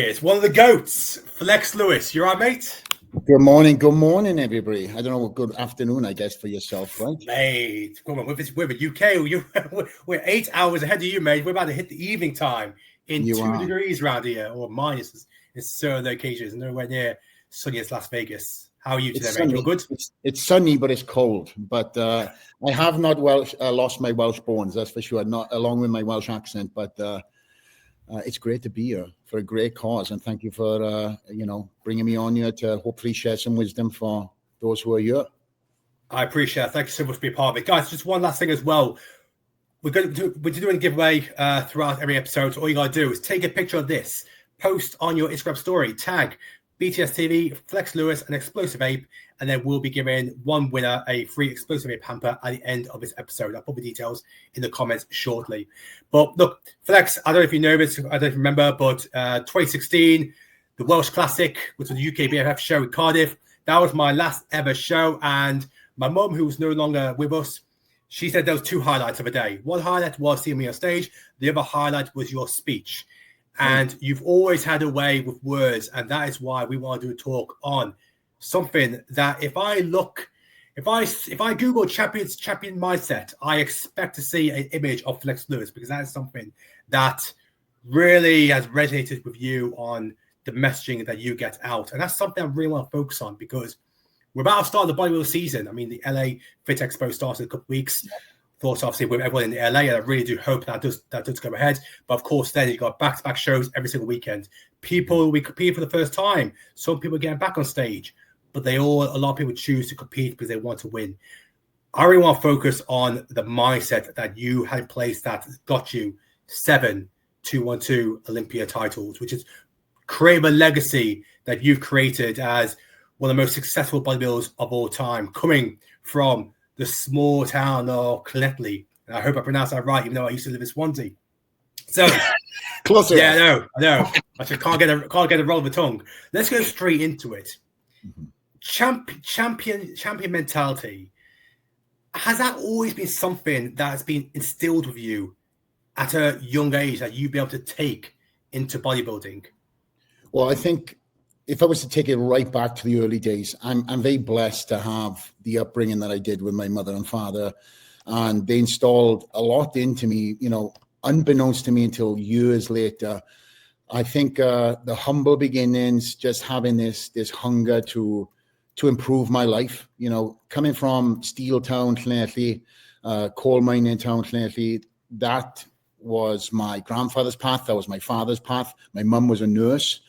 It's one of the GOATs, Flex Lewis. You all right, mate? Good morning, everybody. I don't know, good afternoon, I guess, for yourself, right? Mate, come on, we're the UK. We're 8 hours ahead of you, mate. We're about to hit the evening time in 2 degrees around here, or minus in certain locations, nowhere near sunny as Las Vegas. How are you today, mate? You're good? It's sunny, but it's cold. But I have not lost my Welsh bones, that's for sure, not along with my Welsh accent, but it's great to be here for a great cause, and thank you for bringing me on here to hopefully share some wisdom for those who are here. I appreciate it. Thank you so much for being part of it, guys. Just one last thing as well. We're doing a giveaway throughout every episode. So all you gotta do is take a picture of this, post on your Instagram story, tag BTS TV, Flex Lewis, and Explosive Ape, and then we'll be giving one winner a free Explosive Ape hamper at the end of this episode. I'll put the details in the comments shortly. But look, Flex, I don't know if you know this, I don't remember, but 2016, the Welsh Classic, which was the UK BFF show in Cardiff, that was my last ever show. And my mum, who was no longer with us, she said there was two highlights of the day. One highlight was seeing me on stage. The other highlight was your speech. And you've always had a way with words, and that is why we want to do a talk on something that if I Google champion mindset, I expect to see an image of Flex Lewis, because that is something that really has resonated with you on the messaging that you get out. And that's something I really want to focus on, because we're about to start the bodybuilding season. I mean, the LA Fit Expo starts in a couple of weeks. Thoughts obviously with everyone in LA, and I really do hope that does go ahead. But of course, then you've got back-to-back shows every single weekend. People will be competing for the first time. Some people are getting back on stage, but a lot of people choose to compete because they want to win. I really want to focus on the mindset that you had in place that got you 7 212 Olympia titles, which is creating a legacy that you've created as one of the most successful bodybuilders of all time, coming from the small town of Cletley. And I hope I pronounced that right, even though I used to live in Swansea. So, closer. Yeah, I know. I just can't get a roll of the tongue. Let's go straight into it. Champion mentality. Has that always been something that has been instilled with you at a young age that you'd be able to take into bodybuilding? Well, I think if I was to take it right back to the early days, I'm very blessed to have the upbringing that I did with my mother and father, and they installed a lot into me, unbeknownst to me until years later. I think the humble beginnings, just having this hunger to improve my life, coming from steel town, Llanelli, coal mining town, Llanelli, that was my grandfather's path. That was my father's path. My mum was a nurse.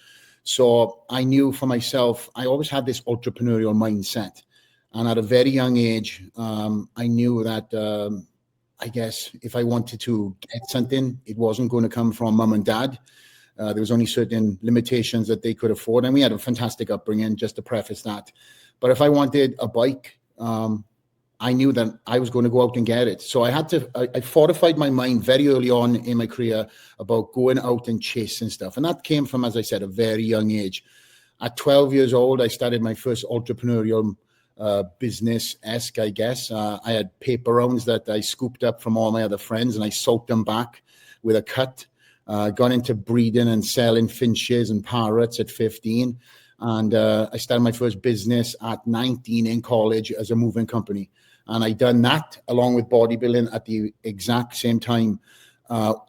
So I knew for myself, I always had this entrepreneurial mindset. And at a very young age, I knew that, I guess, if I wanted to get something, it wasn't going to come from mum and dad. There was only certain limitations that they could afford. And we had a fantastic upbringing, just to preface that. But if I wanted a bike, I knew that I was going to go out and get it. So I fortified my mind very early on in my career about going out and chasing stuff. And that came from, as I said, a very young age. At 12 years old, I started my first entrepreneurial business-esque, I guess. I had paper rounds that I scooped up from all my other friends, and I soaked them back with a cut. Got into breeding and selling finches and parrots at 15. And I started my first business at 19 in college as a moving company. And I done that along with bodybuilding at the exact same time.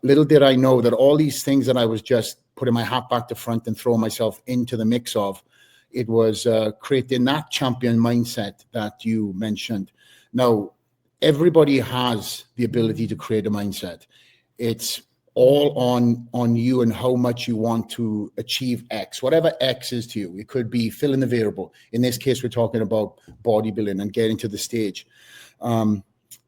Little did I know that all these things that I was just putting my hat back to front and throwing myself into the mix of, it was creating that champion mindset that you mentioned. Now, everybody has the ability to create a mindset. It's all on you and how much you want to achieve X, whatever X is to you. It could be fill in the variable. In this case, we're talking about bodybuilding and getting to the stage. And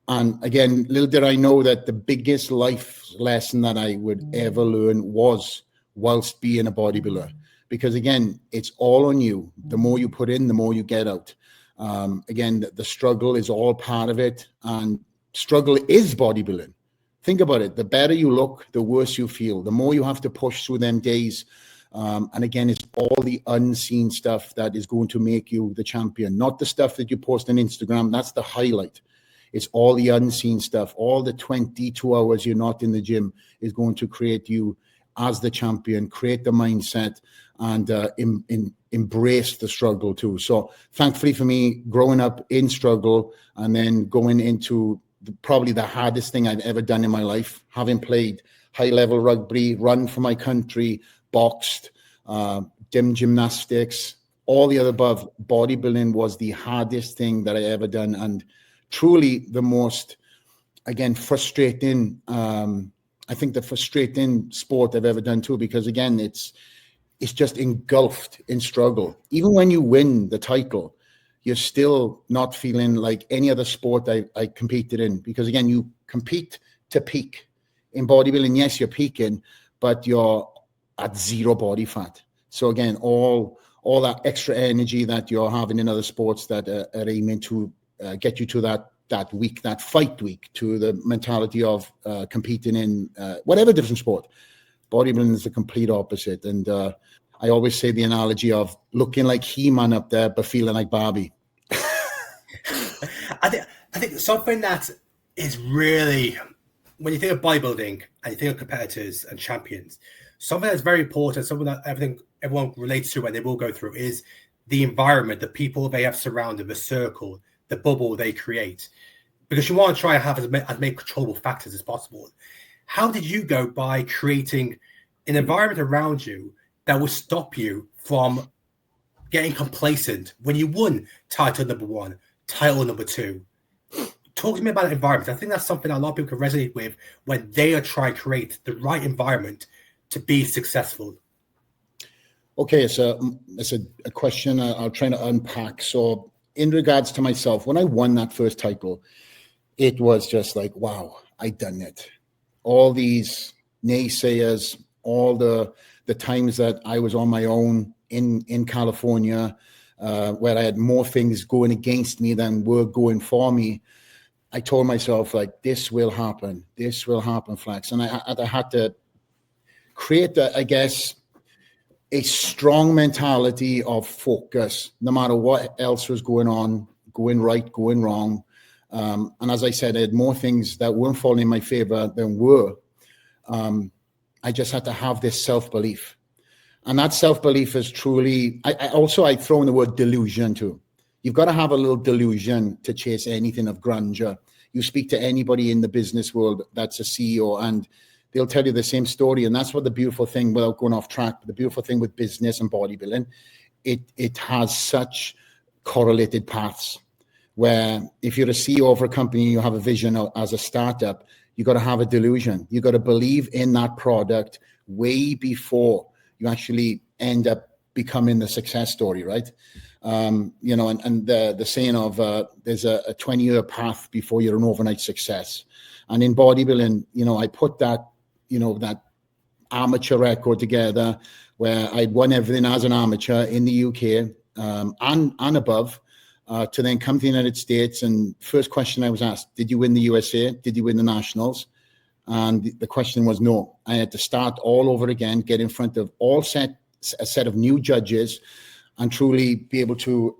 again, little did I know that the biggest life lesson that I would ever learn was whilst being a bodybuilder. Because again, it's all on you. The more you put in, the more you get out. Again, the struggle is all part of it. And struggle is bodybuilding. Think about it. The better you look, the worse you feel. The more you have to push through them days. And again, it's all the unseen stuff that is going to make you the champion, not the stuff that you post on Instagram. That's the highlight. It's all the unseen stuff. All the 22 hours you're not in the gym is going to create you as the champion, create the mindset, and embrace the struggle too. So thankfully for me, growing up in struggle and then going into probably the hardest thing I've ever done in my life, having played high-level rugby, run for my country, boxed, gymnastics, all the other above, bodybuilding was the hardest thing that I ever done, and truly the most, again, frustrating, I think the frustrating sport I've ever done too, because again, it's just engulfed in struggle. Even when you win the title, you're still not feeling like any other sport I competed in, because again, you compete to peak. In bodybuilding, yes, you're peaking, but you're at zero body fat. So again, all that extra energy that you're having in other sports that are aiming to get you to that week, that fight week, to the mentality of competing in whatever different sport. Bodybuilding is the complete opposite. And I always say the analogy of looking like He-Man up there, but feeling like Barbie. I think something that is really, when you think of bodybuilding and you think of competitors and champions, something that's very important, something that everyone relates to and they will go through, is the environment, the people they have surrounded, the circle, the bubble they create. Because you want to try and have as many controllable factors as possible. How did you go by creating an environment around you that will stop you from getting complacent when you won title number 1, title number 2? Talk to me about the environment. I think that's something that a lot of people can resonate with when they are trying to create the right environment to be successful. Okay, so it's a question I'll try to unpack. So in regards to myself, when I won that first title, it was just like, wow, I done it. All these naysayers, all the times that I was on my own in California, where I had more things going against me than were going for me, I told myself, like, this will happen, Flex. And I had to create, a strong mentality of focus, no matter what else was going on, going right, going wrong. And as I said, I had more things that weren't falling in my favor than were. I just had to have this self-belief. And that self-belief is truly, I throw in the word delusion too. You've got to have a little delusion to chase anything of grandeur. You speak to anybody in the business world that's a CEO and they'll tell you the same story. And that's what the beautiful thing, without going off track, the beautiful thing with business and bodybuilding, it has such correlated paths. Where if you're a CEO of a company, you have a vision as a startup, you got to have a delusion. You got to believe in that product way before you actually end up becoming the success story, right? And the saying of there's a 20-year path before you're an overnight success. And in bodybuilding, I put that, that amateur record together where I'd won everything as an amateur in the UK and above. To then come to the United States, and first question I was asked, did you win the USA? Did you win the Nationals? And the question was no. I had to start all over again, get in front of a set of new judges and truly be able to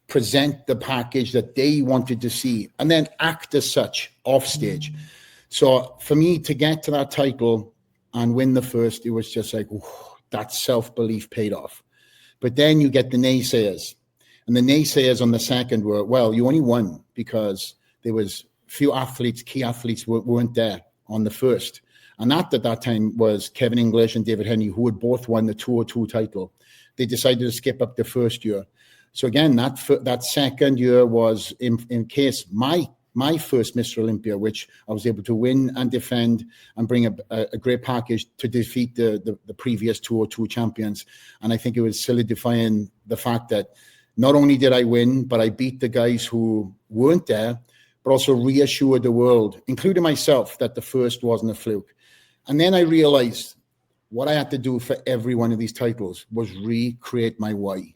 present the package that they wanted to see and then act as such off stage. So for me to get to that title and win the first, it was just like, that self-belief paid off. But then you get the naysayers. And the naysayers on the second were, well, you only won because there was few athletes, key athletes weren't there on the first. And that at that time was Kevin English and David Henry, who had both won the 202 title. They decided to skip up the first year. So again, that second year was in case my first Mr. Olympia, which I was able to win and defend and bring a great package to defeat the previous 202 champions. And I think it was solidifying the fact that not only did I win, but I beat the guys who weren't there, but also reassured the world, including myself, that the first wasn't a fluke. And then I realized what I had to do for every one of these titles was recreate my why.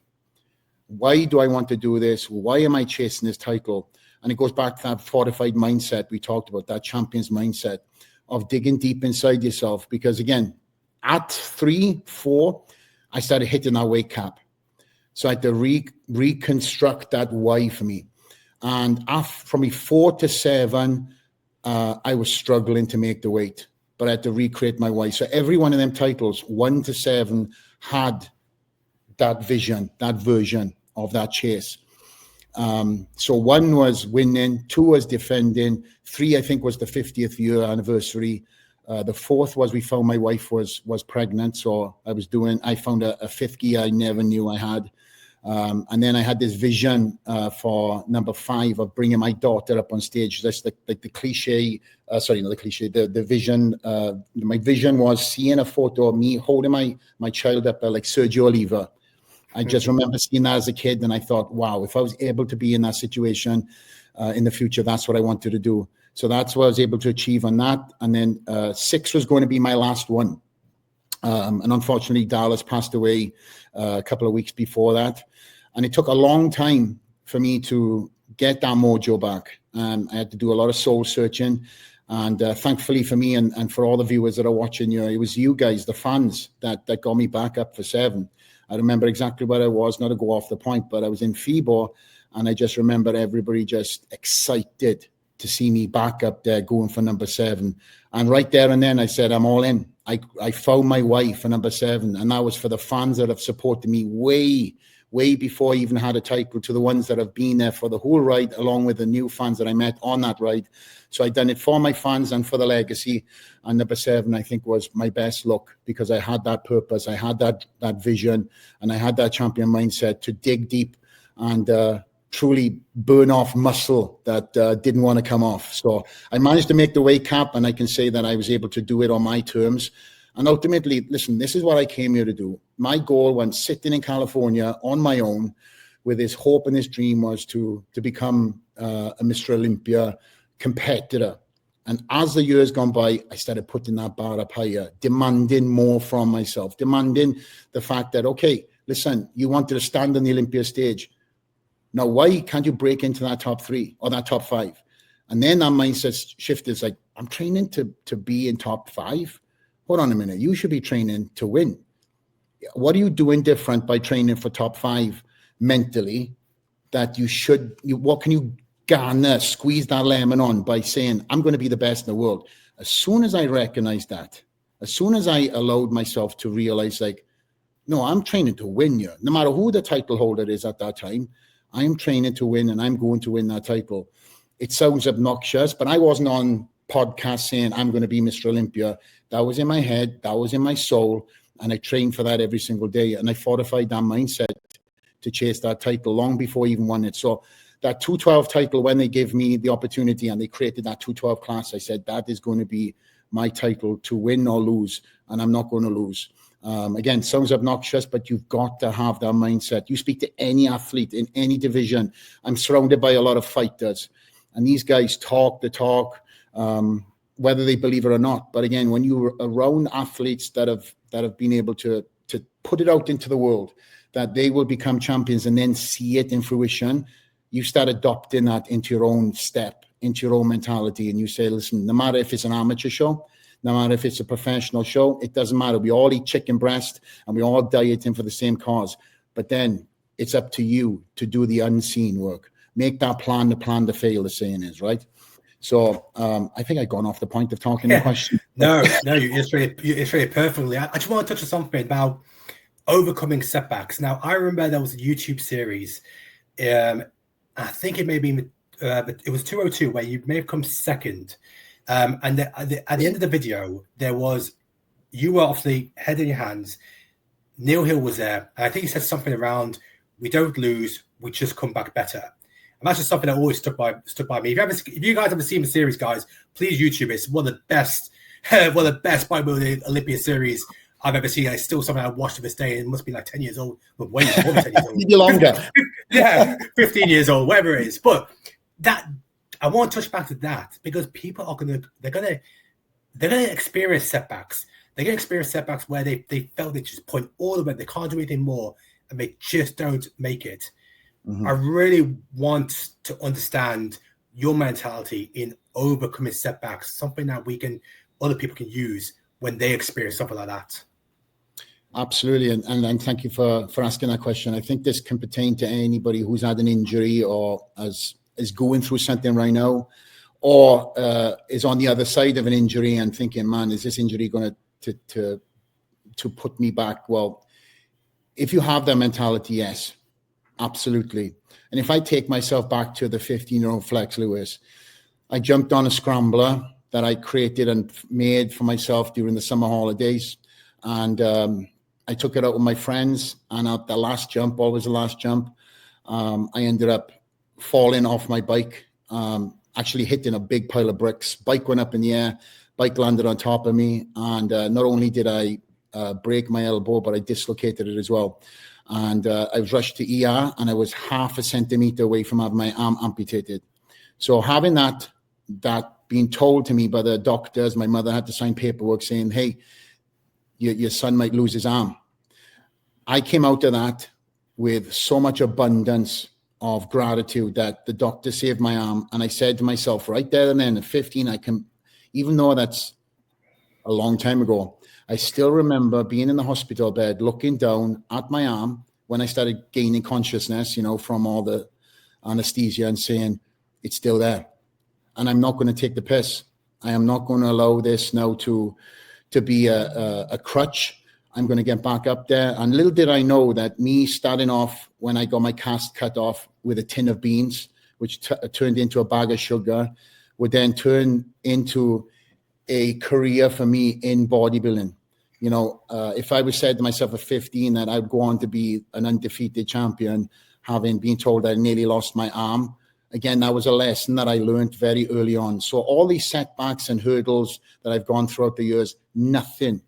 Why do I want to do this? Why am I chasing this title? And it goes back to that fortified mindset we talked about, that champion's mindset of digging deep inside yourself. Because again, at 3, 4, I started hitting that weight cap. So I had to reconstruct that why for me. And from 4 to 7, I was struggling to make the weight. but I had to recreate my way. So every one of them titles, 1 to 7, had that vision, that version of that chase. So 1 was winning, 2 was defending, 3 I think was the 50th year anniversary. The 4th was we found my wife was pregnant, so I found a 5th gear I never knew I had. And then I had this vision for number 5 of bringing my daughter up on stage. That's like the cliche, sorry, not the cliche, the vision. My vision was seeing a photo of me holding my child up like Sergio Oliva. I just remember seeing that as a kid, and I thought, wow, if I was able to be in that situation in the future, that's what I wanted to do. So that's what I was able to achieve on that. And then 6 was going to be my last one. And unfortunately, Dallas passed away a couple of weeks before that. And it took a long time for me to get that mojo back. I had to do a lot of soul searching. And thankfully for me and for all the viewers that are watching, it was you guys, the fans, that got me back up for 7. I remember exactly where I was, not to go off the point, but I was in FIBO, and I just remember everybody just excited to see me back up there going for number 7. And right there and then I said, I'm all in. I found my way for number 7. And that was for the fans that have supported me way before I even had a title, to the ones that have been there for the whole ride, along with the new fans that I met on that ride. So I done it for my fans and for the legacy. And number 7, I think, was my best look, because I had that purpose, I had that vision, and I had that champion mindset to dig deep and truly burn off muscle that didn't want to come off. So I managed to make the weight cap, and I can say that I was able to do it on my terms. And ultimately, listen, this is what I came here to do. My goal when sitting in California on my own with this hope and this dream was to become a Mr. Olympia competitor. And as the years gone by, I started putting that bar up higher, demanding more from myself, demanding the fact that, okay, listen, you wanted to stand on the Olympia stage. Now, why can't you break into that top 3 or that top 5? And then that mindset shifted. It's like, I'm training to be in top 5. Hold on a minute. You should be training to win. What are you doing different by training for top 5 mentally that what can you garner, squeeze that lemon on by saying, I'm going to be the best in the world? As soon as I recognized that, as soon as I allowed myself to realize, like, no, I'm training to win here. No matter who the title holder is at that time, I'm training to win, and I'm going to win that title. It sounds obnoxious, but I wasn't on podcast saying I'm going to be Mr. Olympia. That was in my head, that was in my soul, and I trained for that every single day, and I fortified that mindset to chase that title long before I even won it. So that 212 title, when they gave me the opportunity and they created that 212 class, I said that is going to be my title to win or lose, and I'm not going to lose. Again, sounds obnoxious, but you've got to have that mindset. You speak to any athlete in any division. I'm surrounded by a lot of fighters, and these guys talk the talk, whether they believe it or not. But again, when you're around athletes that have been able to put it out into the world, that they will become champions and then see it in fruition, you start adopting that into your own step, into your own mentality. And you say, listen, no matter if it's an amateur show, no matter if it's a professional show, it doesn't matter. We all eat chicken breast and we all dieting for the same cause. But then it's up to you to do the unseen work. Make that plan to fail, the saying is, right? So I think I've gone off the point of talking the question. No, it's really perfectly. I just want to touch on something about overcoming setbacks. Now, I remember there was a YouTube series. I think it may be, but it was 202, where you may have come second. And at the end of the video, you were off the head in your hands. Neil Hill was there. And I think he said something around, we don't lose, we just come back better. And that's just something that always stuck by me. If you guys haven't seen the series, guys, please YouTube it. It's one of the best bodybuilding Olympia series I've ever seen. It's still something I watch to this day. It must be like 10 years old, but way more than 10 years old. Maybe longer. Yeah, 15 years old, whatever it is. But that, I want to touch back to that, because people are they're gonna experience setbacks. They're gonna experience setbacks where they felt they just point all the way, they can't do anything more, and they just don't make it. Mm-hmm. I really want to understand your mentality in overcoming setbacks, something that other people can use when they experience something like that. Absolutely, and thank you for asking that question. I think this can pertain to anybody who's had an injury or is going through something right now, or is on the other side of an injury and thinking, man, is this injury going to put me back? Well, if you have that mentality, yes, absolutely. And if I take myself back to the 15-year-old Flex Lewis, I jumped on a scrambler that I created and made for myself during the summer holidays. And I took it out with my friends. And at the last jump, always the last jump, I ended up falling off my bike, actually hitting a big pile of bricks. Bike went up in the air. Bike landed on top of me. And not only did I break my elbow, but I dislocated it as well. And I was rushed to ER, and I was half a centimeter away from having my arm amputated. So having that being told to me by the doctors, my mother had to sign paperwork saying, hey, your son might lose his arm. I came out of that with so much abundance of gratitude that the doctor saved my arm. And I said to myself right there and then at 15, I can, even though that's a long time ago, I still remember being in the hospital bed, looking down at my arm when I started gaining consciousness, from all the anesthesia, and saying, it's still there. And I'm not going to take the piss. I am not going to allow this now to be a crutch. I'm going to get back up there. And little did I know that me starting off when I got my cast cut off with a tin of beans, which turned into a bag of sugar, would then turn into a career for me in bodybuilding. If I was said to myself at 15 that I'd go on to be an undefeated champion, having been told I nearly lost my arm, again, that was a lesson that I learned very early on. So all these setbacks and hurdles that I've gone throughout the years, nothing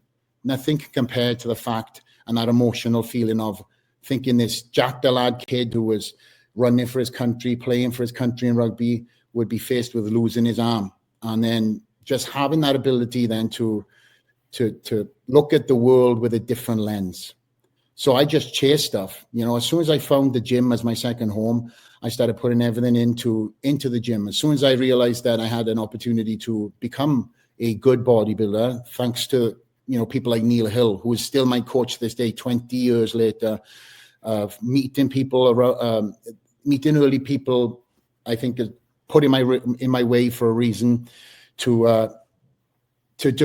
can compare to the fact and that emotional feeling of thinking this Jack the Lad kid who was running for his country, playing for his country in rugby, would be faced with losing his arm. And then just having that ability then to look at the world with a different lens. So I just chased stuff. As soon as I found the gym as my second home, I started putting everything into the gym. As soon as I realized that I had an opportunity to become a good bodybuilder, thanks to people like Neil Hill, who is still my coach to this day, 20 years later, meeting people around, meeting early people, I think is put in my way for a reason to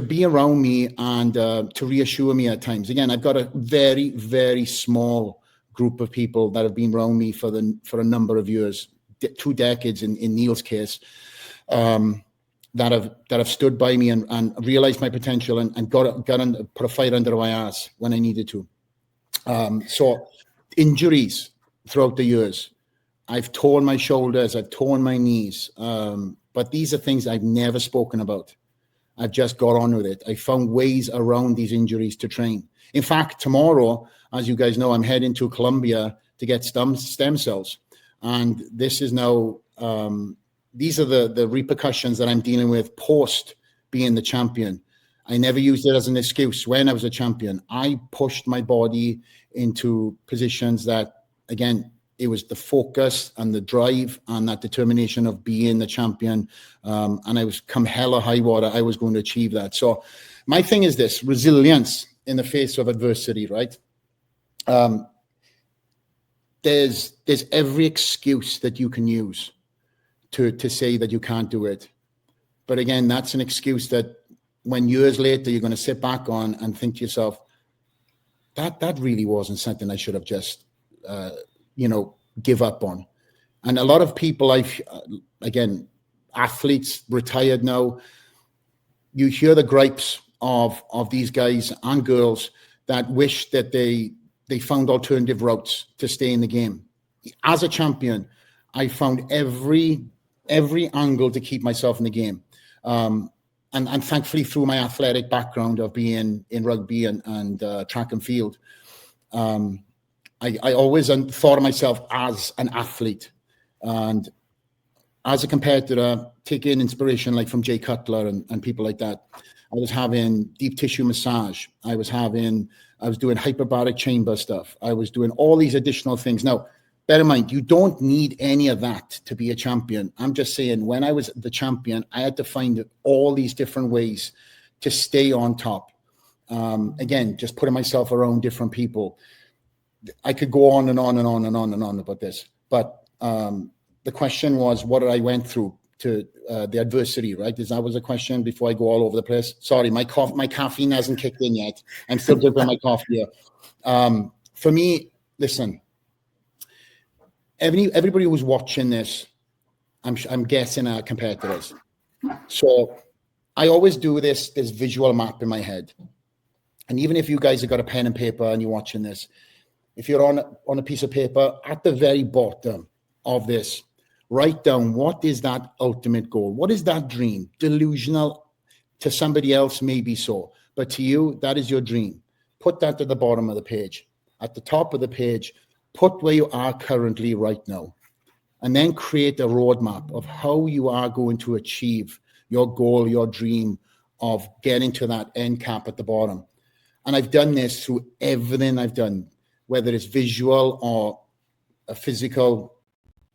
be around me and to reassure me at times. Again, I've got a very, very small group of people that have been around me for a number of years, 2 decades in Neil's case, that have stood by me and realized my potential and put a fire under my ass when I needed to. So injuries throughout the years, I've torn my shoulders, I've torn my knees, but these are things I've never spoken about. I've just got on with it. I found ways around these injuries to train. In fact, tomorrow, as you guys know, I'm heading to Colombia to get stem cells. And this is now, these are the repercussions that I'm dealing with post being the champion. I never used it as an excuse when I was a champion. I pushed my body into positions that, again, it was the focus and the drive and that determination of being the champion. And I was come hell or high water, I was going to achieve that. So my thing is this: resilience in the face of adversity, right? There's every excuse that you can use to say that you can't do it. But again, that's an excuse that when years later, you're going to sit back on and think to yourself, that really wasn't something I should have just, give up on. And a lot of people, again, athletes retired now, you hear the gripes of these guys and girls that wish that they found alternative routes to stay in the game. As a champion, I found every angle to keep myself in the game. And thankfully, through my athletic background of being in rugby and track and field, I always thought of myself as an athlete. And as a competitor, taking inspiration like from Jay Cutler and people like that, I was having deep tissue massage. I was doing hyperbaric chamber stuff. I was doing all these additional things. Now, bear in mind, you don't need any of that to be a champion. I'm just saying, when I was the champion, I had to find all these different ways to stay on top. Again, just putting myself around different people. I could go on and on and on and on and on about this. But the question was, what I went through the adversary, right? Is that was a question before I go all over the place? Sorry, my caffeine hasn't kicked in yet. I'm still drinking my coffee here. For me, listen, everybody who's watching this, I'm guessing are competitors. So I always do this visual map in my head. And even if you guys have got a pen and paper and you're watching this, if you're on a piece of paper, at the very bottom of this, write down what is that ultimate goal? What is that dream? Delusional to somebody else, maybe so. But to you, that is your dream. Put that at the bottom of the page. At the top of the page, put where you are currently right now. And then create a roadmap of how you are going to achieve your goal, your dream of getting to that end cap at the bottom. And I've done this through everything I've done, whether it's visual or a physical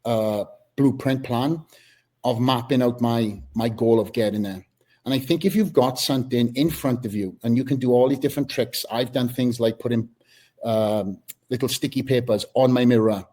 blueprint plan of mapping out my goal of getting there. And I think if you've got something in front of you and you can do all these different tricks, I've done things like putting little sticky papers on my mirror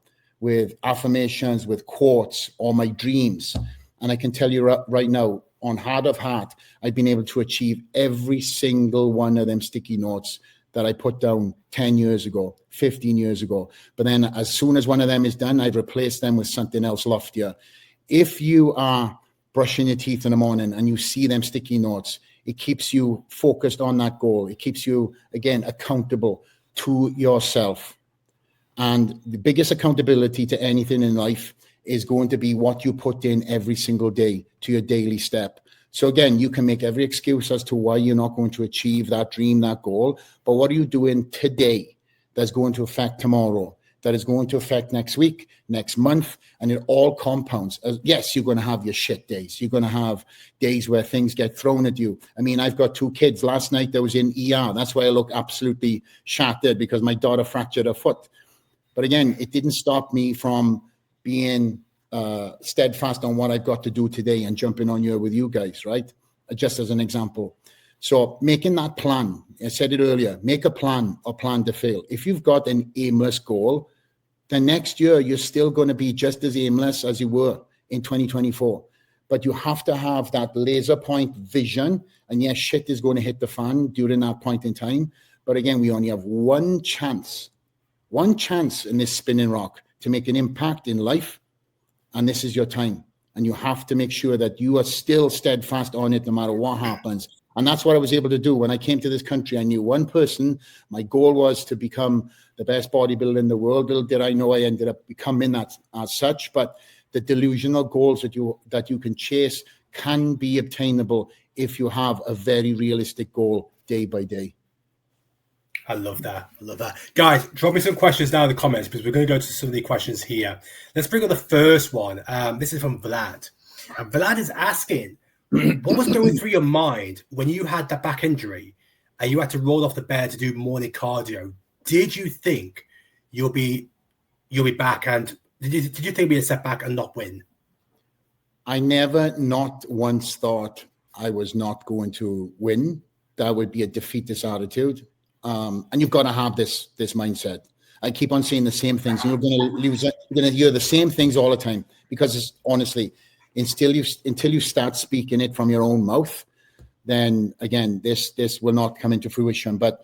with affirmations, with quotes, or my dreams. And I can tell you right now, on heart of heart, I've been able to achieve every single one of them sticky notes that I put down 10 years ago, 15 years ago. But then as soon as one of them is done, I've replaced them with something else loftier. If you are brushing your teeth in the morning and you see them sticky notes, it keeps you focused on that goal. It keeps you, again, accountable to yourself. And the biggest accountability to anything in life is going to be what you put in every single day to your daily step. So again, you can make every excuse as to why you're not going to achieve that dream, that goal. But what are you doing today that's going to affect tomorrow, that is going to affect next week, next month, and it all compounds. Yes, you're going to have your shit days. You're going to have days where things get thrown at you. I mean, I've got 2 kids. Last night I was in ER. That's why I look absolutely shattered, because my daughter fractured her foot. But again, it didn't stop me from being steadfast on what I've got to do today and jumping on here with you guys, right? Just as an example. So making that plan, I said it earlier, make a plan or plan to fail. If you've got an aimless goal, then next year you're still going to be just as aimless as you were in 2024. But you have to have that laser point vision. And yes, shit is going to hit the fan during that point in time. But again, we only have one chance in this spinning rock to make an impact in life. And this is your time. And you have to make sure that you are still steadfast on it no matter what happens. And that's what I was able to do. When I came to this country, I knew one person. My goal was to become the best bodybuilder in the world. Little did I know I ended up becoming that as such. But the delusional goals that you can chase can be obtainable if you have a very realistic goal day by day. I love that. Guys, drop me some questions down in the comments, because we're going to go to some of the questions here. Let's bring up the first one. This is from Vlad. And Vlad is asking, what was going through your mind when you had that back injury and you had to roll off the bed to do morning cardio? Did you think you'll be back? And did you think it'd be a setback and not win? I never not once thought I was not going to win. That would be a defeatist attitude. And you've got to have this mindset. I keep on saying the same things. You're going to lose it. You're going to hear the same things all the time, because it's, honestly, until you start speaking it from your own mouth, then again, this will not come into fruition. But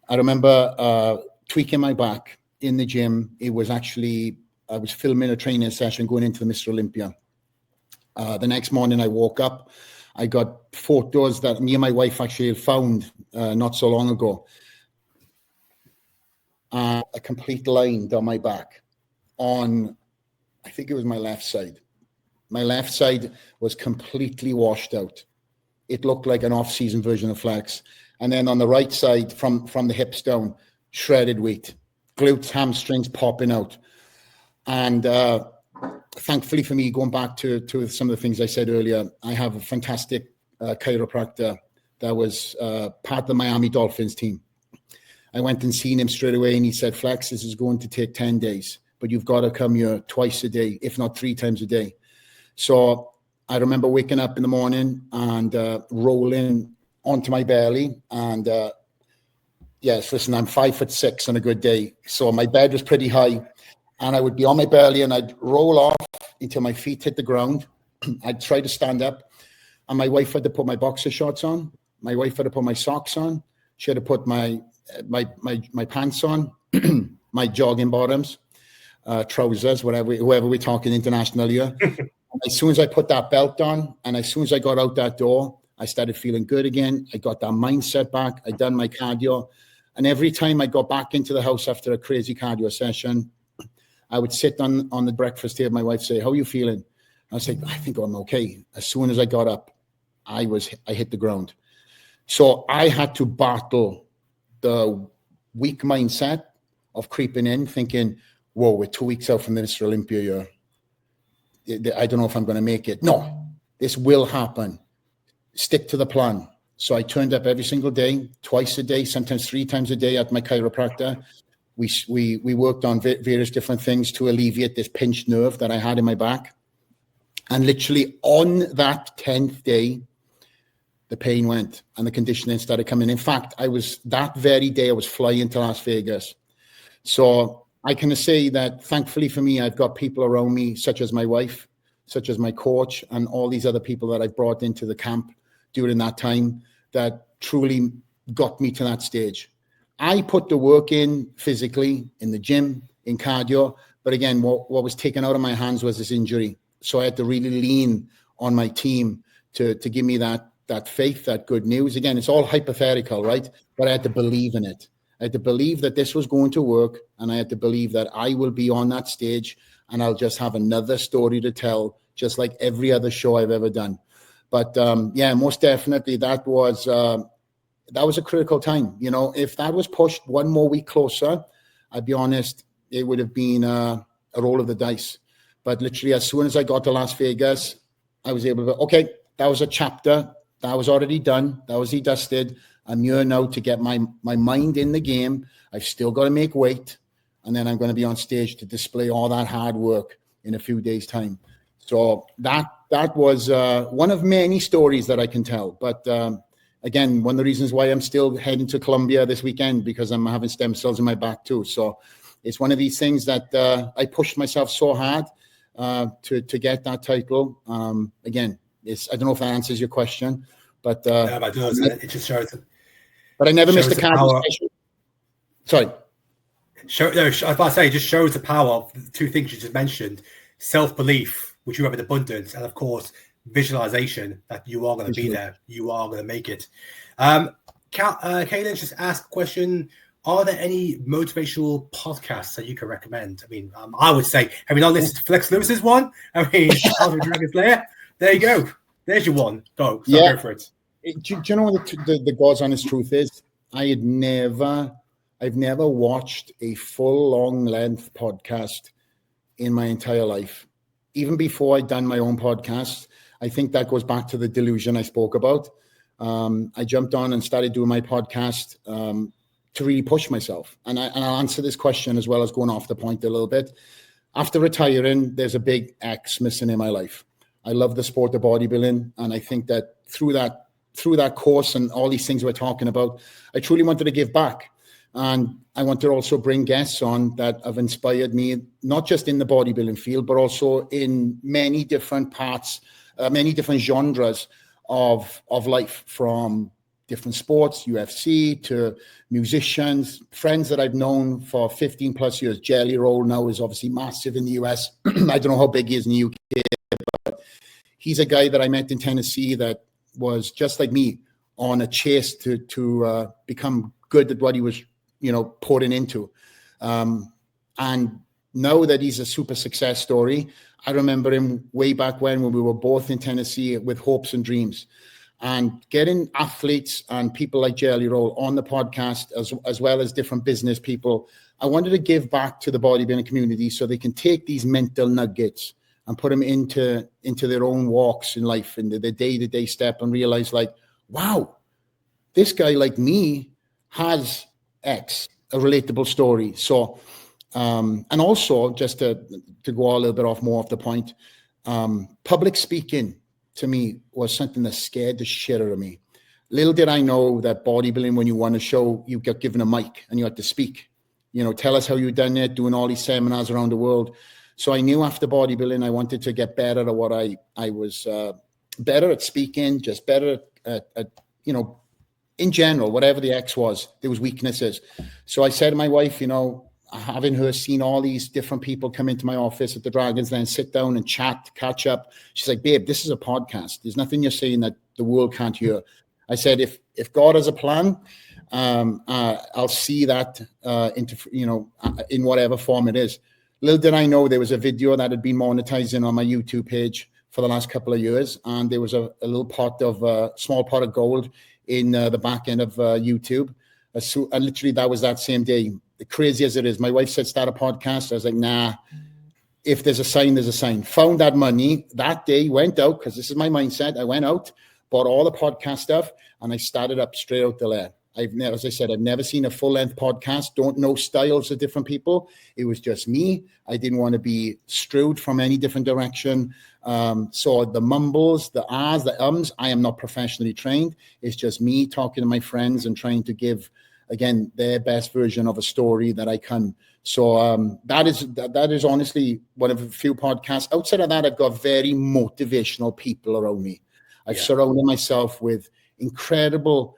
I remember tweaking my back in the gym. It was actually, I was filming a training session going into the Mr. Olympia. The next morning I woke up, I got photos that me and my wife actually found not so long ago. A complete line down my back on, I think it was my left side. My left side was completely washed out. It looked like an off-season version of Flex. And then on the right side, from the hips down, shredded weight, glutes, hamstrings popping out. And thankfully for me, going back to some of the things I said earlier, I have a fantastic chiropractor that was part of the Miami Dolphins team. I went and seen him straight away, and he said, Flex, this is going to take 10 days, but you've got to come here twice a day, if not 3 times a day. So I remember waking up in the morning and rolling onto my belly. And yes, listen, I'm 5'6" on a good day. So my bed was pretty high, and I would be on my belly and I'd roll off until my feet hit the ground. I'd try to stand up, and my wife had to put my boxer shorts on. My wife had to put my socks on. She had to put my pants on, my jogging bottoms, trousers, whoever we're talking international here. As soon as I put that belt on, and as soon as I got out that door, I started feeling good again. I got that mindset back. I done my cardio. And every time I got back into the house after a crazy cardio session, I would sit on the breakfast table. My wife say, "How are you feeling?" I was like, "I think I'm okay." As soon as I got up, I hit the ground. So I had to battle the weak mindset of creeping in, thinking, "Whoa, we're 2 weeks out from the Mr. Olympia year. I don't know if I'm going to make it." No, this will happen. Stick to the plan. So I turned up every single day, twice a day, sometimes 3 times a day at my chiropractor. We worked on various different things to alleviate this pinched nerve that I had in my back. And literally on that 10th day, the pain went and the conditioning started coming. In fact, that very day, I was flying to Las Vegas. So I can say that thankfully for me, I've got people around me, such as my wife, such as my coach, and all these other people that I've brought into the camp during that time that truly got me to that stage. I put the work in physically, in the gym, in cardio, but again, what was taken out of my hands was this injury. So I had to really lean on my team to give me that faith, that good news. Again, it's all hypothetical, right? But I had to believe in it. I had to believe that this was going to work, and I had to believe that I will be on that stage and I'll just have another story to tell, just like every other show I've ever done. But yeah, most definitely that was a critical time. You know, if that was pushed one more week closer, I'd be honest, it would have been a roll of the dice. But literally, as soon as I got to Las Vegas, I was able to, okay, that was a chapter. That was already done. That was dusted. I'm here now to get my mind in the game. I've still got to make weight. And then I'm going to be on stage to display all that hard work in a few days' time. So that was one of many stories that I can tell. But again, one of the reasons why I'm still heading to Colombia this weekend, because I'm having stem cells in my back too. So it's one of these things that I pushed myself so hard to get that title. Again, I don't know if that answers your question, but yeah, but it does. It just shows. But I never missed a cardio session. Sorry. I was about to say, it just shows the power of the two things you just mentioned: self-belief, which you have in abundance, and of course, visualization that you are going to be there, you are going to make it. Kaylin just asked a question: are there any motivational podcasts that you can recommend? I mean, I would say, have you not listened to Flex Lewis's one? I mean, House of Dragon Slayer. There you go. There's your one. Go for it. Do you know what the God's honest truth is? I've never watched a full long length podcast in my entire life. Even before I'd done my own podcast, I think that goes back to the delusion I spoke about. I jumped on and started doing my podcast to really push myself. And I'll answer this question as well as going off the point a little bit. After retiring, there's a big X missing in my life. I love the sport of bodybuilding. And I think that through that course and all these things we're talking about, I truly wanted to give back. And I want to also bring guests on that have inspired me, not just in the bodybuilding field, but also in many different parts, many different genres of life, from different sports, UFC, to musicians, friends that I've known for 15 plus years. Jelly Roll now is obviously massive in the US. I don't know how big he is in the UK, but he's a guy that I met in Tennessee that was just like me, on a chase to become good at what he was, pouring into. And now that he's a super success story, I remember him way back when we were both in Tennessee with hopes and dreams. And getting athletes and people like Jelly Roll on the podcast, as well as different business people, I wanted to give back to the bodybuilding community so they can take these mental nuggets and put them into their own walks in life, into the day-to-day step, and realize, like, wow, this guy like me has X, a relatable story. So, and also just to go a little bit more off the point, public speaking to me was something that scared the shit out of me. Little did I know that bodybuilding, when you won a show, you got given a mic and you had to speak. Tell us how you done it, doing all these seminars around the world. So I knew after bodybuilding, I wanted to get better at what I was better at speaking, just better at in general, whatever the X was, there was weaknesses. So I said to my wife, having her seen all these different people come into my office at the Dragons, then sit down and chat, catch up. She's like, babe, this is a podcast. There's nothing you're saying that the world can't hear. I said, if God has a plan, I'll see that in whatever form it is. Little did I know there was a video that had been monetizing on my YouTube page for the last couple of years, and there was a little small pot of gold in the back end of YouTube. And literally that was that same day. Crazy as it is, my wife said start a podcast. I was like, nah, if there's a sign, there's a sign. Found that money that day, went out, because this is my mindset. I went out, bought all the podcast stuff, and I started up straight out there. I've never seen a full-length podcast. Don't know styles of different people. It was just me. I didn't want to be strewed from any different direction. So the mumbles, the ahs, the ums, I am not professionally trained. It's just me talking to my friends and trying to give, again, their best version of a story that I can. So that is honestly one of a few podcasts. Outside of that, I've got very motivational people around me. I've surrounded myself with incredible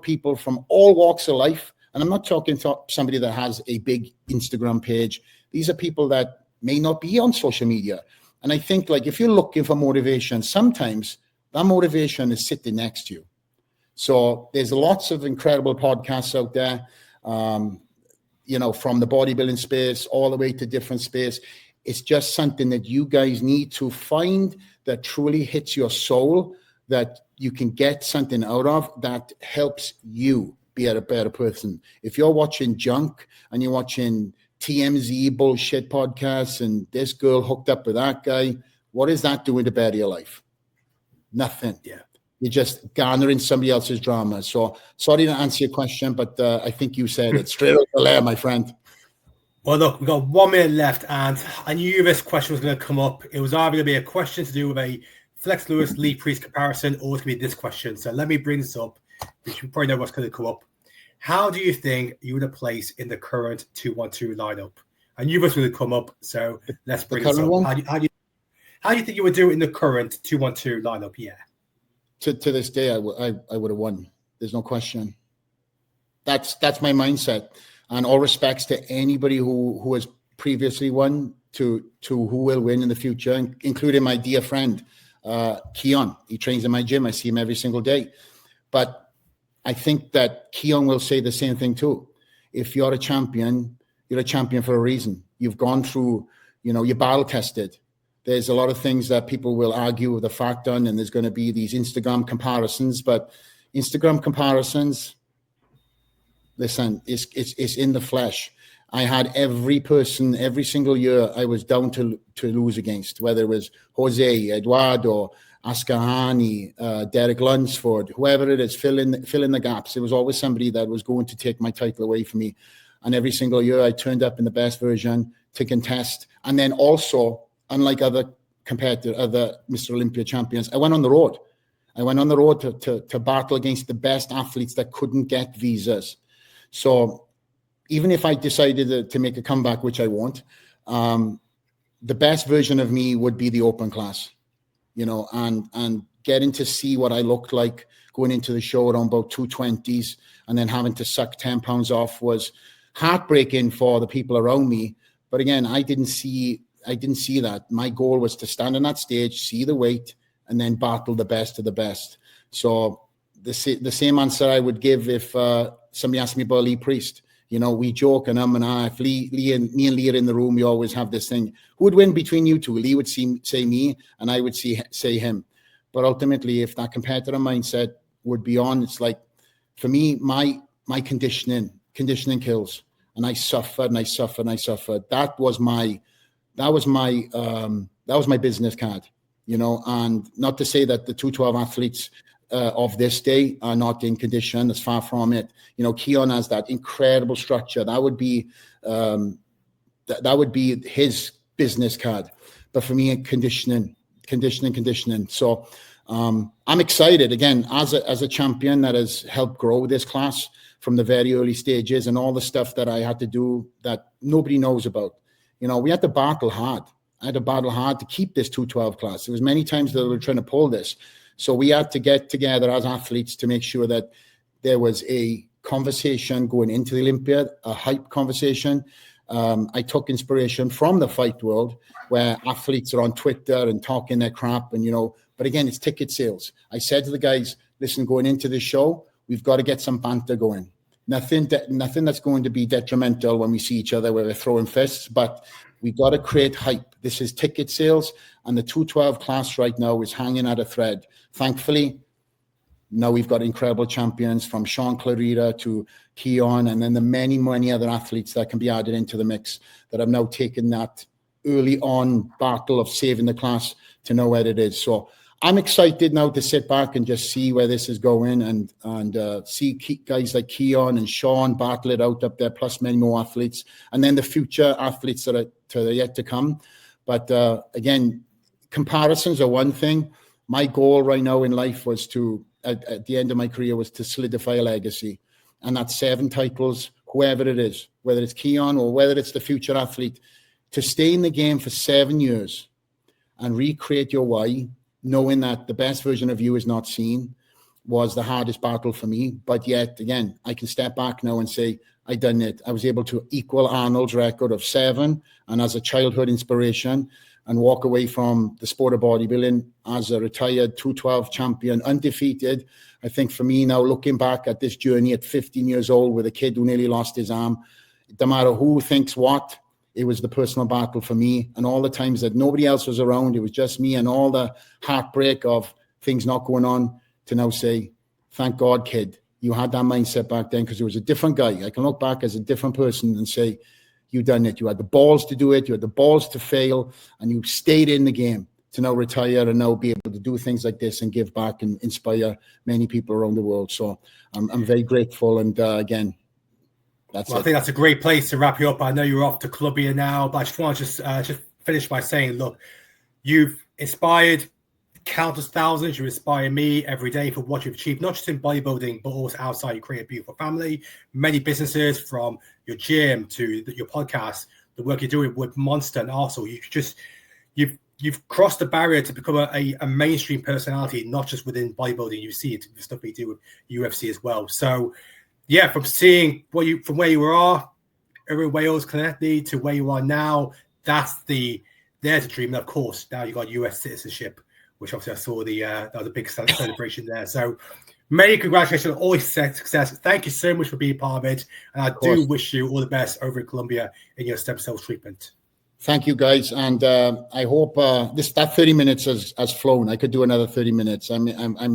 people from all walks of life. And I'm not talking to somebody that has a big Instagram page. These are people that may not be on social media. And I think, like, if you're looking for motivation, sometimes that motivation is sitting next to you. So there's lots of incredible podcasts out there, from the bodybuilding space all the way to different space. It's just something that you guys need to find that truly hits your soul, that you can get something out of that helps you be a better person. If you're watching junk and you're watching TMZ bullshit podcasts and this girl hooked up with that guy, what is that doing to better your life? Nothing. Yeah. You're just garnering somebody else's drama. So sorry to answer your question, but I think you said it straight out the lair, my friend. Well, look, we've got 1 minute left, and I knew this question was going to come up. It was either going to be a question to do with a Flex Lewis, Lee Priest comparison, or it's going to be this question. So let me bring this up, because you probably know what's going to come up. How do you think you would have placed in the current 212 lineup? I knew this was going to come up, so let's bring this up. How do you think you would do in the current 212 lineup? Yeah. To this day, I would have won. There's no question. That's my mindset. And all respects to anybody who has previously won, to who will win in the future, including my dear friend, Keon. He trains in my gym. I see him every single day. But I think that Keon will say the same thing too. If you're a champion, you're a champion for a reason. You've gone through, you're battle tested. There's a lot of things that people will argue with the fact on, and there's going to be these Instagram comparisons. But Instagram comparisons, listen, it's in the flesh. I had every person, every single year I was down to lose against, whether it was Jose, Eduardo, Ascahani, Derek Lunsford, whoever it is, fill in the gaps. It was always somebody that was going to take my title away from me. And every single year I turned up in the best version to contest. And then also, unlike compared to other Mr. Olympia champions, I went on the road. I went on the road to battle against the best athletes that couldn't get visas. So even if I decided to make a comeback, which I won't, the best version of me would be the open class, and getting to see what I looked like going into the show around about 220s and then having to suck 10 pounds off was heartbreaking for the people around me. But again, I didn't see that. My goal was to stand on that stage, see the weight, and then battle the best of the best. So the same answer I would give if somebody asked me about Lee Priest. We joke and if me and Lee are in the room, we always have this thing. Who would win between you two? Lee would say me, and I would say him. But ultimately, if that competitive mindset would be on, it's like, for me, my conditioning kills. And I suffered and I suffered and I suffered. That was my business card, and not to say that the 212 athletes of this day are not in condition. As far from it. Keon has that incredible structure. That would be his business card. But for me, conditioning. So I'm excited again as a champion that has helped grow this class from the very early stages, and all the stuff that I had to do that nobody knows about. we had to battle hard. I had to battle hard to keep this 212 class. There was many times that we were trying to pull this. So we had to get together as athletes to make sure that there was a conversation going into the Olympiad, a hype conversation. I took inspiration from the fight world, where athletes are on Twitter and talking their crap, and but again, it's ticket sales. I said to the guys, listen, going into this show, we've got to get some banter going. Nothing that's going to be detrimental when we see each other where we're throwing fists, but we've got to create hype. This is ticket sales, and the 212 class right now is hanging at a thread. Thankfully, now we've got incredible champions from Sean Clarita to Keon, and then the many, many other athletes that can be added into the mix that have now taken that early on battle of saving the class to know where it is. So I'm excited now to sit back and just see where this is going, and see guys like Keon and Sean battle it out up there, plus many more athletes, and then the future athletes that are yet to come. But again, comparisons are one thing. My goal right now in life was to, at the end of my career, was to solidify a legacy. And that's 7 titles, whoever it is, whether it's Keon or whether it's the future athlete, to stay in the game for 7 years and recreate your why, knowing that the best version of you is not seen, was the hardest battle for me. But yet, again, I can step back now and say, I done it. I was able to equal Arnold's record of 7, and as a childhood inspiration, and walk away from the sport of bodybuilding as a retired 212 champion, undefeated. I think for me now, looking back at this journey at 15 years old with a kid who nearly lost his arm, no matter who thinks what, it was the personal battle for me. And all the times that nobody else was around, it was just me, and all the heartbreak of things not going on, to now say, thank God, kid, you had that mindset back then, because it was a different guy. I can look back as a different person and say, you done it. You had the balls to do it. You had the balls to fail, and you stayed in the game to now retire and now be able to do things like this and give back and inspire many people around the world. So I'm very grateful. And again, that's it. I think that's a great place to wrap you up. I know you're off to Columbia now, but I just want to just finish by saying, look, you've inspired countless thousands. You inspire me every day for what you've achieved, not just in bodybuilding, but also outside. You create a beautiful family, many businesses, from your gym to your podcast, the work you're doing with Monster and Arsenal. You've crossed the barrier to become a mainstream personality, not just within bodybuilding. You see it, the stuff you do with UFC as well. So yeah, from seeing from where you are in Wales, Connecticut, to where you are now, there's the dream. And of course, now you got US citizenship, which obviously I saw that was a big celebration there. So many congratulations on all your success. Thank you so much for being part of it. And I do wish you all the best over in Colombia in your stem cell treatment. Thank you, guys. And I hope that 30 minutes has flown. I could do another 30 minutes. I'm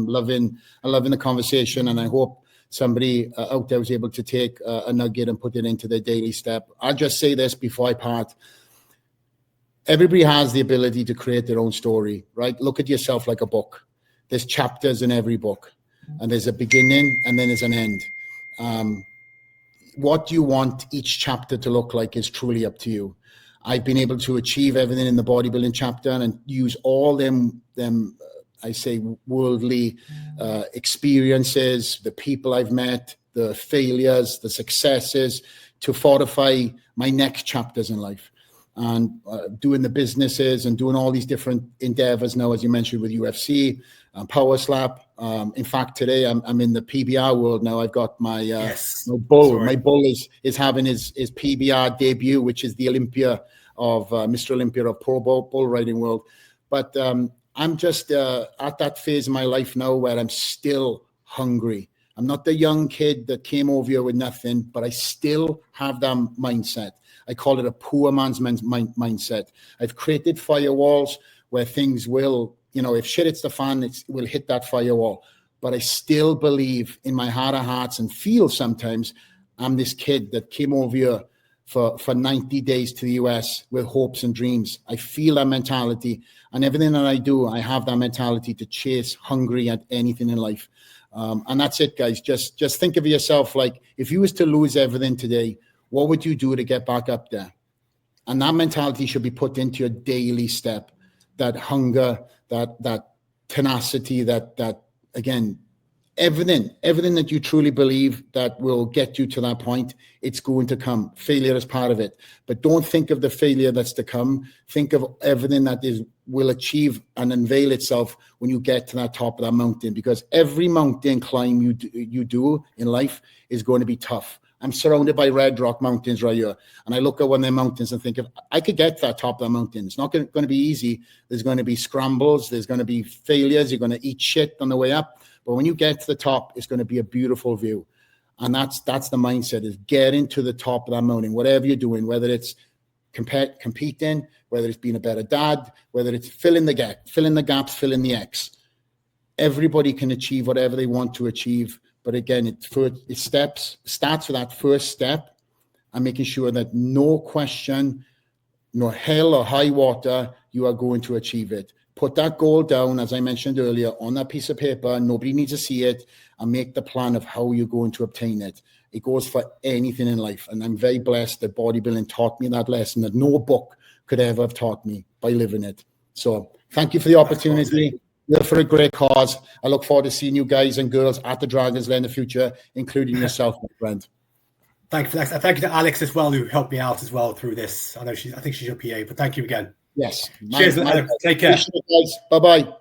loving the conversation, and I hope somebody out there was able to take a nugget and put it into their daily step. I'll just say this before I part. Everybody has the ability to create their own story, right? Look at yourself like a book. There's chapters in every book, and there's a beginning and then there's an end. What you want each chapter to look like is truly up to you. I've been able to achieve everything in the bodybuilding chapter and use all them I say worldly experiences, the people I've met, the failures, the successes, to fortify my next chapters in life. And doing the businesses and doing all these different endeavors now, as you mentioned, with UFC, Power Slap. In fact, today I'm in the PBR world now. I've got my my bull. Sorry. My bull is having his PBR debut, which is the Olympia of Mr. Olympia of pro bull riding world. But I'm just at that phase in my life now where I'm still hungry. I'm not the young kid that came over here with nothing, but I still have that mindset. I call it a poor man's mindset. I've created firewalls where things will, if shit hits the fan, it will hit that firewall. But I still believe in my heart of hearts and feel sometimes I'm this kid that came over here for 90 days to the US with hopes and dreams. I feel that mentality, and everything that I do, I have that mentality to chase hungry at anything in life. And that's it, guys. Just think of yourself like, if you was to lose everything today, what would you do to get back up there? And that mentality should be put into your daily step. That hunger, that tenacity, that again, everything that you truly believe that will get you to that point, it's going to come. Failure is part of it. But don't think of the failure that's to come. Think of everything that will achieve and unveil itself when you get to that top of that mountain, because every mountain climb you do in life is going to be tough. I'm surrounded by red rock mountains right here. And I look at one of them mountains and think, if I could get to that top of that mountain, it's not going to be easy. There's going to be scrambles. There's going to be failures. You're going to eat shit on the way up. But when you get to the top, it's going to be a beautiful view. And that's the mindset, is getting to the top of that mountain, whatever you're doing, whether it's competing, whether it's being a better dad, whether it's filling the gaps, filling the X. Everybody can achieve whatever they want to achieve. But again, it starts with that first step and making sure that no question, no hell or high water, you are going to achieve it. Put that goal down, as I mentioned earlier, on that piece of paper. Nobody needs to see it, and make the plan of how you're going to obtain it. It goes for anything in life. And I'm very blessed that bodybuilding taught me that lesson that no book could ever have taught me by living it. So thank you for the opportunity. You're for a great cause. I look forward to seeing you guys and girls at the Dragons Den in the future, including yourself, my friend. Thank you for that. Thank you to Alex as well, who helped me out as well through this. I think she's your PA, but thank you again. Yes. Cheers, Alex. Take care. Bye-bye.